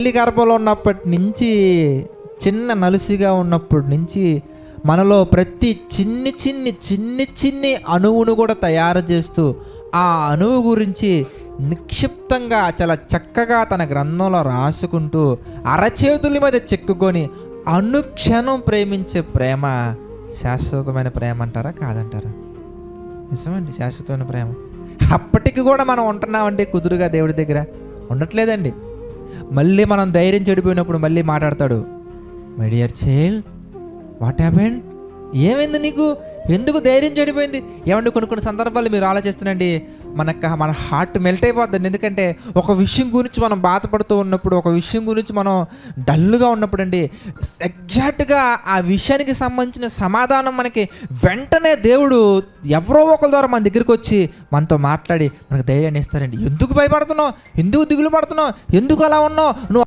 తల్లి గర్భంలో ఉన్నప్పటి నుంచి, చిన్న నలుసిగా ఉన్నప్పటి నుంచి మనలో ప్రతి చిన్ని అణువును కూడా తయారు చేస్తూ, ఆ అణువు గురించి నిక్షిప్తంగా చాలా చక్కగా తన గ్రంథంలో రాసుకుంటూ, అరచేతుల మీద చెక్కుకొని అనుక్షణం ప్రేమించే ప్రేమ శాశ్వతమైన ప్రేమ అంటారా కాదంటారా? నిజమండి, శాశ్వతమైన ప్రేమ. అప్పటికి కూడా మనం ఉంటున్నామంటే కుదురుగా దేవుడి దగ్గర ఉండట్లేదండి. మళ్ళీ మనం ధైర్యం చెడిపోయినప్పుడు మళ్ళీ మాట్లాడతాడు, my dear child, what happened? ఏమైంది నీకు? ఎందుకు ధైర్యం చెడిపోయింది? ఏమండి, కొన్ని సందర్భాలు మీరు ఆలోచిస్తున్నాండి, మన హార్ట్ మెల్ట్ అయిపోద్దండి. ఎందుకంటే ఒక విషయం గురించి మనం బాధపడుతూ ఉన్నప్పుడు, ఒక విషయం గురించి మనం డల్గా ఉన్నప్పుడు అండి, ఎగ్జాక్ట్గా ఆ విషయానికి సంబంధించిన సమాధానం మనకి వెంటనే దేవుడు ఎవరో ఒకరి ద్వారా మన దగ్గరికి వచ్చి మనతో మాట్లాడి మనకు ధైర్యాన్ని ఇస్తారండి. ఎందుకు భయపడుతున్నావు? ఎందుకు దిగులు పడుతున్నావు? ఎందుకు అలా ఉన్నావు? నువ్వు